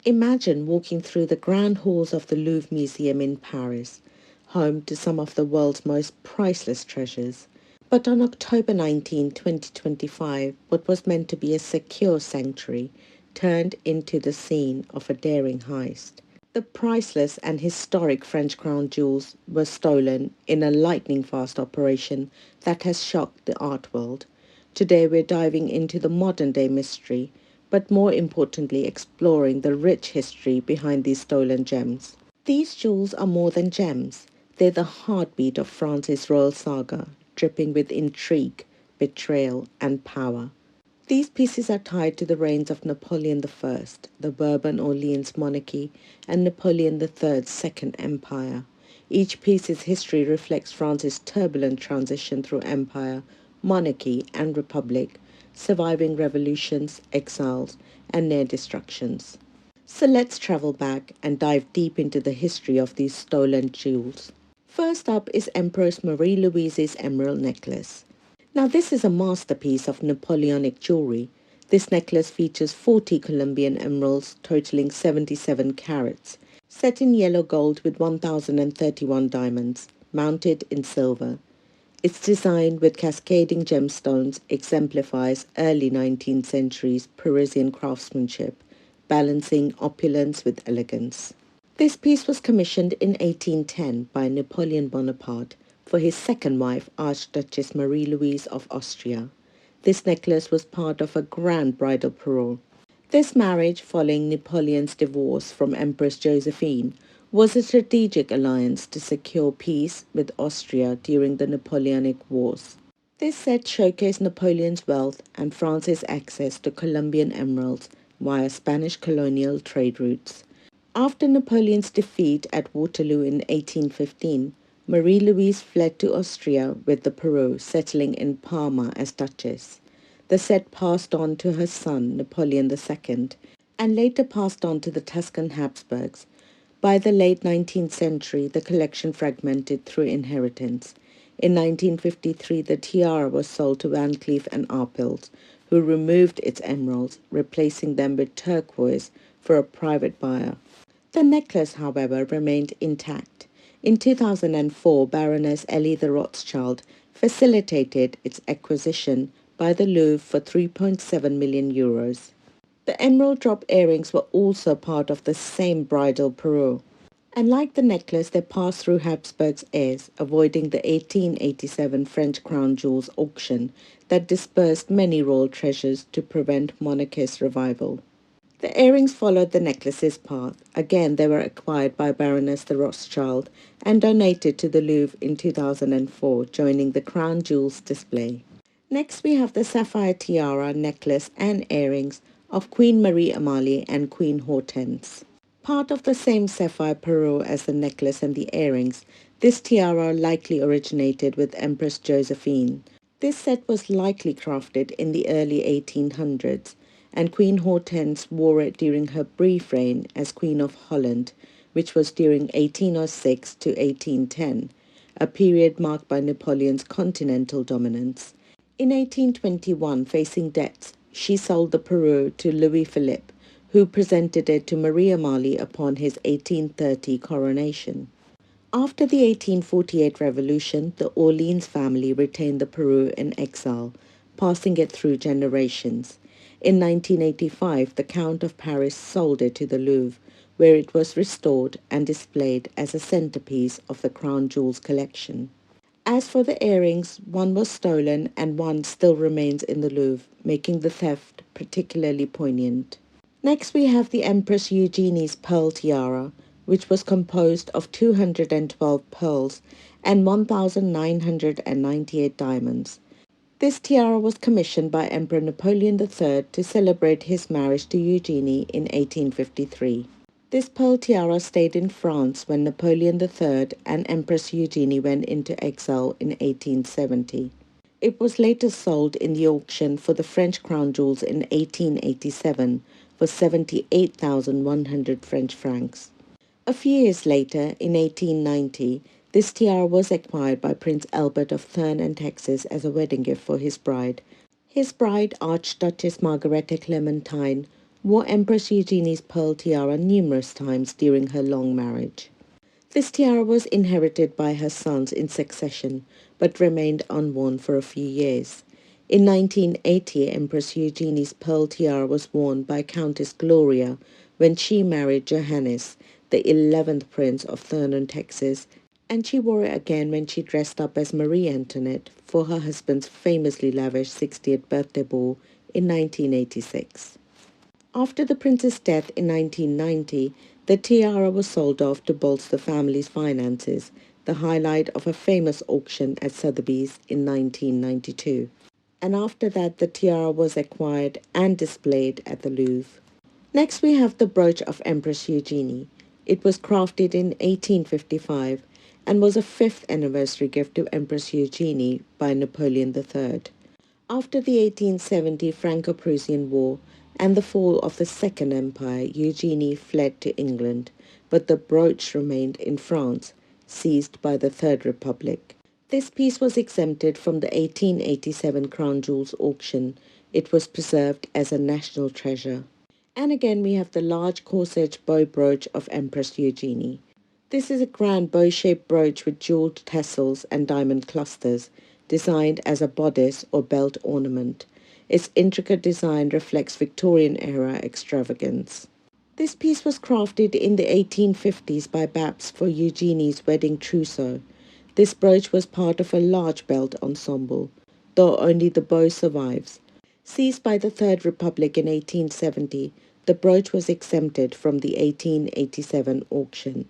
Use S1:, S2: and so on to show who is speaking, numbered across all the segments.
S1: Imagine walking through the grand halls of the Louvre Museum in Paris, home to some of the world's most priceless treasures. But on October 19, 2025, what was meant to be a secure sanctuary turned into the scene of a daring heist. The priceless and historic French crown jewels were stolen in a lightning-fast operation that has shocked the art world. Today we're diving into the modern-day mystery, but more importantly exploring the rich history behind these stolen gems. These jewels are more than gems. They're the heartbeat of France's royal saga, dripping with intrigue, betrayal, and power. These pieces are tied to the reigns of Napoleon I, the Bourbon-Orleans monarchy, and Napoleon III's Second Empire. Each piece's history reflects France's turbulent transition through empire, monarchy, and republic, surviving revolutions, exiles, and near destructions. So let's travel back and dive deep into the history of these stolen jewels. First up is Empress Marie Louise's emerald necklace. Now this is a masterpiece of Napoleonic jewelry. This necklace features 40 Colombian emeralds totaling 77 carats, set in yellow gold with 1031 diamonds, mounted in silver. Its design with cascading gemstones exemplifies early 19th century's Parisian craftsmanship, balancing opulence with elegance. This piece was commissioned in 1810 by Napoleon Bonaparte for his second wife, Archduchess Marie-Louise of Austria. This necklace was part of a grand bridal parole. This marriage, following Napoleon's divorce from Empress Josephine, was a strategic alliance to secure peace with Austria during the Napoleonic Wars. This set showcased Napoleon's wealth and France's access to Colombian emeralds via Spanish colonial trade routes. After Napoleon's defeat at Waterloo in 1815, Marie-Louise fled to Austria with the parole, settling in Parma as Duchess. The set passed on to her son, Napoleon II, and later passed on to the Tuscan Habsburgs. By the late 19th century, the collection fragmented through inheritance. In 1953, the tiara was sold to Van Cleef and Arpels, who removed its emeralds, replacing them with turquoise for a private buyer. The necklace, however, remained intact. In 2004, Baroness Ellie de Rothschild facilitated its acquisition by the Louvre for €3.7 million. The emerald drop earrings were also part of the same bridal parure. And like the necklace, they passed through Habsburg's heirs, avoiding the 1887 French crown jewels auction that dispersed many royal treasures to prevent monarchist revival. The earrings followed the necklace's path. Again, they were acquired by Baroness de Rothschild and donated to the Louvre in 2004, joining the crown jewels display. Next, we have the sapphire tiara, necklace, and earrings of Queen Marie Amalie and Queen Hortense. Part of the same sapphire parure as the necklace and the earrings, this tiara likely originated with Empress Josephine. This set was likely crafted in the early 1800s, and Queen Hortense wore it during her brief reign as Queen of Holland, which was during 1806 to 1810, a period marked by Napoleon's continental dominance. In 1821, facing debts, she sold the parure to Louis Philippe, who presented it to Marie Amalie upon his 1830 coronation. After the 1848 revolution, the Orleans family retained the parure in exile, passing it through generations. In 1985, the Count of Paris sold it to the Louvre, where it was restored and displayed as a centerpiece of the crown jewels collection. As for the earrings, one was stolen and one still remains in the Louvre, making the theft particularly poignant. Next, we have the Empress Eugenie's pearl tiara, which was composed of 212 pearls and 1,998 diamonds. This tiara was commissioned by Emperor Napoleon III to celebrate his marriage to Eugenie in 1853. This pearl tiara stayed in France when Napoleon III and Empress Eugenie went into exile in 1870. It was later sold in the auction for the French crown jewels in 1887 for 78,100 French francs. A few years later, in 1890, this tiara was acquired by Prince Albert of Thurn and Texas as a wedding gift for his bride. His bride, Archduchess Margareta Clementine, wore Empress Eugenie's pearl tiara numerous times during her long marriage. This tiara was inherited by her sons in succession, but remained unworn for a few years. In 1980, Empress Eugenie's pearl tiara was worn by Countess Gloria when she married Johannes, the 11th Prince of Vernon, Texas, and she wore it again when she dressed up as Marie Antoinette for her husband's famously lavish 60th birthday ball in 1986. After the prince's death in 1990, the tiara was sold off to bolster the family's finances, the highlight of a famous auction at Sotheby's in 1992. And after that, the tiara was acquired and displayed at the Louvre. Next, we have the brooch of Empress Eugenie. It was crafted in 1855 and was a fifth anniversary gift to Empress Eugenie by Napoleon III. After the 1870 Franco-Prussian War and the fall of the Second Empire, Eugenie fled to England, but the brooch remained in France, seized by the Third Republic. This piece was exempted from the 1887 Crown Jewels auction. It was preserved as a national treasure. And again we have the large corsage bow brooch of Empress Eugenie. This is a grand bow-shaped brooch with jeweled tassels and diamond clusters, designed as a bodice or belt ornament. Its intricate design reflects Victorian-era extravagance. This piece was crafted in the 1850s by Babs for Eugenie's wedding trousseau. This brooch was part of a large belt ensemble, though only the bow survives. Seized by the Third Republic in 1870, the brooch was exempted from the 1887 auction.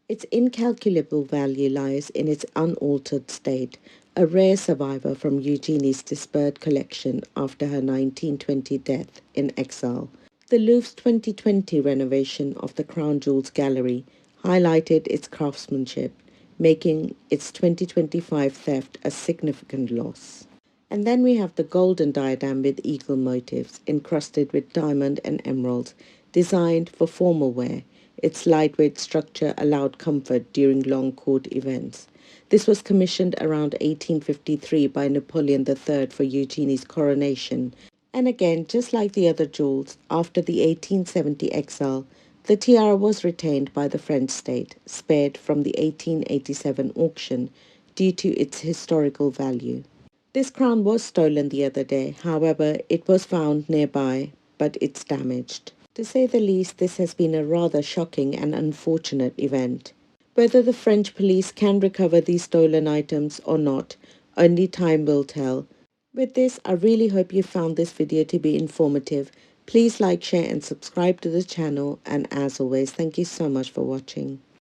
S1: Its incalculable value lies in its unaltered state, a rare survivor from Eugenie's dispersed collection after her 1920 death in exile. The Louvre's 2020 renovation of the Crown Jewels Gallery highlighted its craftsmanship, making its 2025 theft a significant loss. And then we have the golden diadem with eagle motifs, encrusted with diamond and emeralds, designed for formal wear. Its lightweight structure allowed comfort during long court events. This was commissioned around 1853 by Napoleon III for Eugenie's coronation. And again, just like the other jewels, after the 1870 exile, the tiara was retained by the French state, spared from the 1887 auction due to its historical value. This crown was stolen the other day, however, it was found nearby, but it's damaged. To say the least, this has been a rather shocking and unfortunate event. Whether the French police can recover these stolen items or not, only time will tell. With this, I really hope you found this video to be informative. Please like, share and subscribe to the channel, and as always, thank you so much for watching.